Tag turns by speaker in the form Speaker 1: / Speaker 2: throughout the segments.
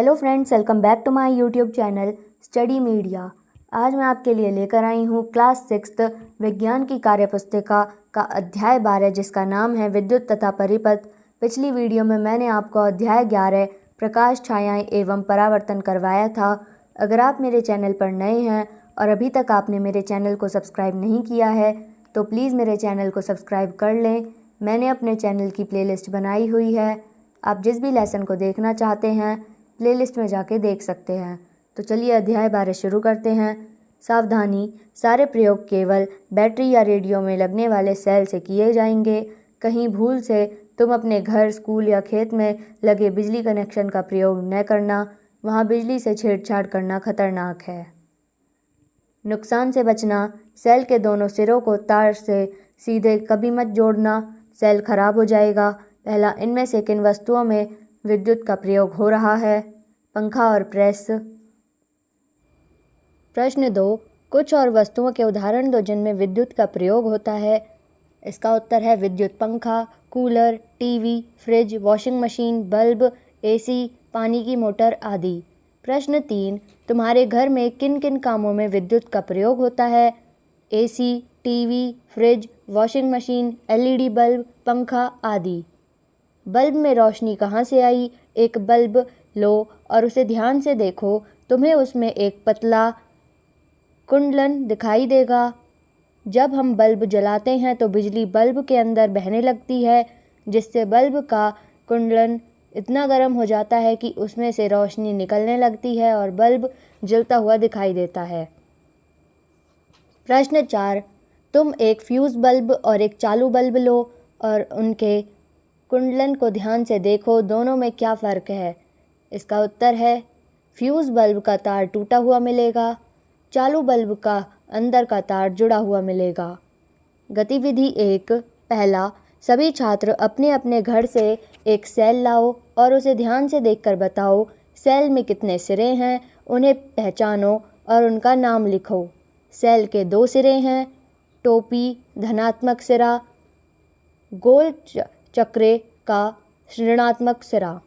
Speaker 1: Hello friends, welcome back to my YouTube channel study media. आज मैं आपके लिए लेकर आई हूँ क्लास 6 विज्ञान की कार्यपुस्तिका का अध्याय 12 जिसका नाम है विद्युत तथा परिपथ। पिछली वीडियो में मैंने आपको अध्याय 11 प्रकाश, छायाएं एवं परावर्तन करवाया था। अगर आप मेरे चैनल पर नए हैं और अभी तक आपने मेरे चैनल को सब्सक्राइब नहीं किया है तो प्लीज़ मेरे चैनल को सब्सक्राइब कर लें। मैंने अपने चैनल की प्लेलिस्ट बनाई हुई है, आप जिस भी लेसन को देखना चाहते हैं प्लेलिस्ट में जाके देख सकते हैं। तो चलिए अध्याय 12 शुरू करते हैं। सावधानी, सारे प्रयोग केवल बैटरी या रेडियो में लगने वाले सेल से किए जाएंगे। कहीं भूल से तुम अपने घर, स्कूल या खेत में लगे बिजली कनेक्शन का प्रयोग न करना, वहाँ बिजली से छेड़छाड़ करना खतरनाक है। नुकसान से बचना, सेल के दोनों सिरों को तार से सीधे कभी मत जोड़ना, सेल खराब हो जाएगा। पहला, इनमें से किन वस्तुओं में विद्युत का प्रयोग हो रहा है? पंखा और प्रेस। प्रश्न 2, कुछ और वस्तुओं के उदाहरण दो जिनमें विद्युत का प्रयोग होता है। इसका उत्तर है विद्युत पंखा, cooler, TV, fridge, washing machine, bulb, AC, पानी की मोटर आदि। प्रश्न 3, तुम्हारे घर में किन किन कामों में विद्युत का प्रयोग होता है? AC, TV, fridge, washing machine, LED bulb, पंखा आदि। बल्ब में रोशनी कहाँ से आई? एक बल्ब लो और उसे ध्यान से देखो, तुम्हें उसमें एक पतला कुंडलन दिखाई देगा। जब हम बल्ब जलाते हैं तो बिजली बल्ब के अंदर बहने लगती है, जिससे बल्ब का कुंडलन इतना गर्म हो जाता है कि उसमें से रोशनी निकलने लगती है और बल्ब जलता हुआ दिखाई देता है। प्रश्न 4, तुम एक फ्यूज बल्ब और एक चालू बल्ब लो और उनके कुंडलन को ध्यान से देखो, दोनों में क्या फ़र्क है? इसका उत्तर है फ्यूज़ बल्ब का तार टूटा हुआ मिलेगा, चालू बल्ब का अंदर का तार जुड़ा हुआ मिलेगा। गतिविधि 1, पहला, सभी छात्र अपने अपने घर से एक सेल लाओ और उसे ध्यान से देखकर बताओ सेल में कितने सिरे हैं, उन्हें पहचानो और उनका नाम लिखो। सेल के 2 सिरे हैं, टोपी धनात्मक सिरा, गोल चक्रे का ऋणात्मक सिरा।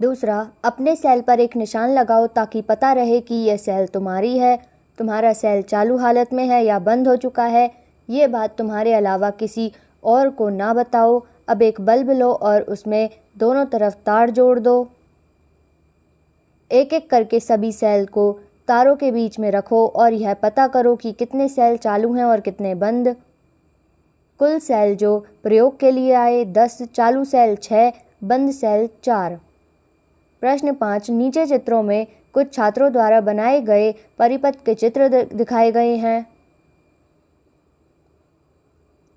Speaker 1: दूसरा, अपने सेल पर एक निशान लगाओ ताकि पता रहे कि यह सेल तुम्हारी है। तुम्हारा सेल चालू हालत में है या बंद हो चुका है, ये बात तुम्हारे अलावा किसी और को ना बताओ। अब एक बल्ब लो और उसमें दोनों तरफ तार जोड़ दो। एक एक करके सभी सेल को तारों के बीच में रखो और यह पता करो कि कितने सेल चालू हैं और कितने बंद। कुल सेल जो प्रयोग के लिए आए 10, चालू सेल 6, बंद सेल 4। प्रश्न 5, नीचे चित्रों में कुछ छात्रों द्वारा बनाए गए परिपथ के चित्र दिखाए गए हैं।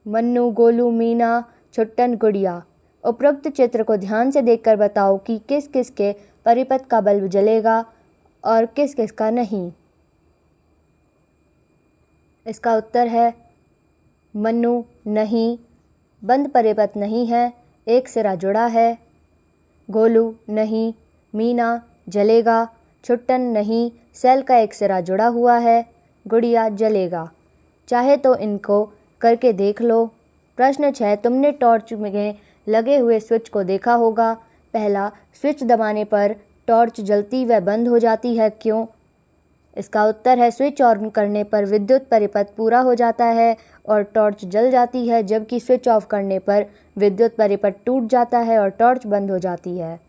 Speaker 1: मन्नू, गोलू, मीना, छुट्टन, गुड़िया। उपरोक्त चित्र को ध्यान से देखकर बताओ कि किस किस के परिपथ का बल्ब जलेगा और किस किस का नहीं। इसका उत्तर है मन्नू नहीं, बंद परिपथ नहीं है, एक सिरा जुड़ा है। गोलू नहीं, मीना जलेगा, छुट्टन नहीं, सेल का एक सिरा जुड़ा हुआ है, गुड़िया जलेगा। चाहे तो इनको करके देख लो। प्रश्न 6, तुमने टॉर्च में लगे हुए स्विच को देखा होगा। पहला, स्विच दबाने पर टॉर्च जलती व बंद हो जाती है, क्यों? इसका उत्तर है स्विच ऑन करने पर विद्युत परिपथ पूरा हो जाता है और टॉर्च जल जाती है, जबकि स्विच ऑफ करने पर विद्युत परिपथ टूट जाता है और टॉर्च बंद हो जाती है।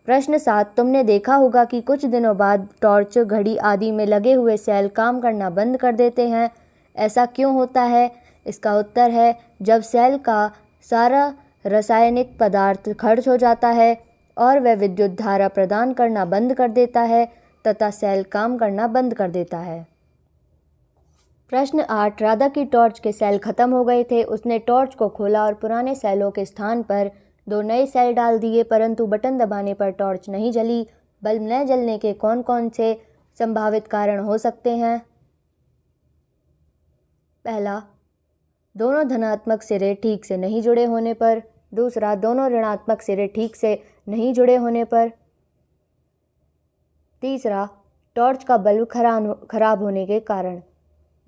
Speaker 1: प्रश्न 7, तुमने देखा होगा कि कुछ दिनों बाद टॉर्च, घड़ी आदि में लगे हुए सेल काम करना बंद कर देते हैं, ऐसा क्यों होता है? इसका उत्तर है जब सेल का सारा रासायनिक पदार्थ खर्च हो जाता है और वह विद्युत धारा प्रदान करना बंद कर देता है तथा सेल काम करना बंद कर देता है। प्रश्न 8, राधा की टॉर्च के सेल खत्म हो गए थे। उसने टॉर्च को खोला और पुराने सेलों के स्थान पर 2 नए सेल डाल दिए, परंतु बटन दबाने पर टॉर्च नहीं जली। बल्ब न जलने के कौन कौन से संभावित कारण हो सकते हैं? पहला, दोनों धनात्मक सिरे ठीक से नहीं जुड़े होने पर। दूसरा, दोनों ऋणात्मक सिरे ठीक से नहीं जुड़े होने पर। तीसरा, टॉर्च का बल्ब खराब होने के कारण।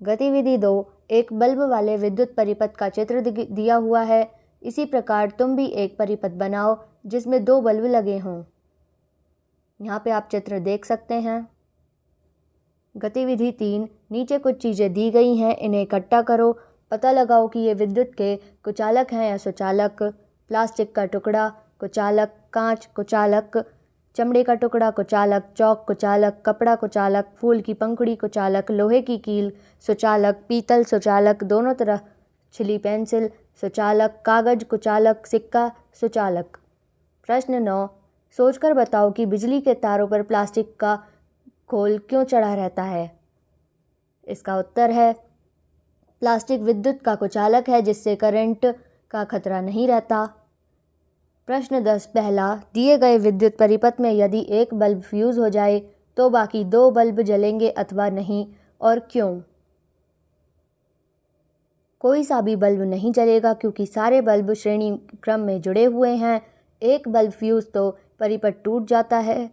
Speaker 1: गतिविधि 2, एक बल्ब वाले विद्युत परिपथ का चित्र दिया हुआ है। इसी प्रकार तुम भी एक परिपथ बनाओ जिसमें 2 बल्ब लगे हों। यहाँ पे आप चित्र देख सकते हैं। गतिविधि 3, नीचे कुछ चीज़ें दी गई हैं, इन्हें इकट्ठा करो। पता लगाओ कि ये विद्युत के कुचालक हैं या सुचालक। प्लास्टिक का टुकड़ा कुचालक, कांच कुचालक, चमड़े का टुकड़ा कुचालक, चौक कुचालक, कपड़ा कुचालक, फूल की पंखुड़ी कुचालक, लोहे की कील सुचालक, पीतल सुचालक, दोनों तरह छिली पेंसिल सुचालक, कागज कुचालक, सिक्का सुचालक। प्रश्न 9, सोचकर बताओ कि बिजली के तारों पर प्लास्टिक का खोल क्यों चढ़ा रहता है। इसका उत्तर है प्लास्टिक विद्युत का कुचालक है जिससे करंट का खतरा नहीं रहता। प्रश्न 10, पहला, दिए गए विद्युत परिपथ में यदि एक बल्ब फ्यूज हो जाए तो बाकी 2 बल्ब जलेंगे अथवा नहीं और क्यों। कोई सा भी बल्ब नहीं जलेगा क्योंकि सारे बल्ब श्रेणी क्रम में जुड़े हुए हैं। एक बल्ब फ्यूज तो परिपथ टूट जाता है।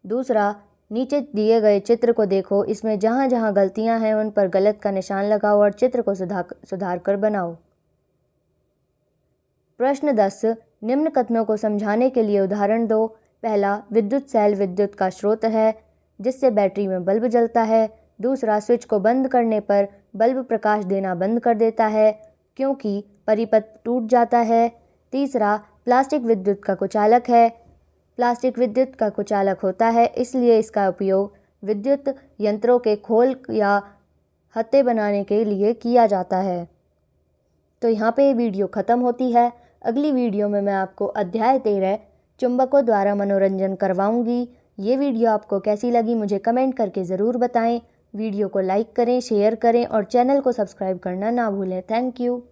Speaker 1: दूसरा, नीचे दिए गए चित्र को देखो, इसमें जहाँ जहाँ गलतियाँ हैं उन पर गलत का निशान लगाओ और चित्र को सुधार कर बनाओ। प्रश्न 10, निम्न कथनों को समझाने के लिए उदाहरण दो। पहला, विद्युत सेल विद्युत का स्रोत है जिससे बैटरी में बल्ब जलता है। दूसरा, स्विच को बंद करने पर बल्ब प्रकाश देना बंद कर देता है क्योंकि परिपथ टूट जाता है। तीसरा, प्लास्टिक विद्युत का कुचालक है। प्लास्टिक विद्युत का कुचालक होता है इसलिए इसका उपयोग विद्युत यंत्रों के खोल या हत्थे बनाने के लिए किया जाता है। तो यहाँ पे वीडियो ख़त्म होती है। अगली वीडियो में मैं आपको अध्याय 13 चुंबकों द्वारा मनोरंजन करवाऊँगी। ये वीडियो आपको कैसी लगी मुझे कमेंट करके ज़रूर बताएं। वीडियो को लाइक करें, शेयर करें और चैनल को सब्सक्राइब करना ना भूलें। Thank you.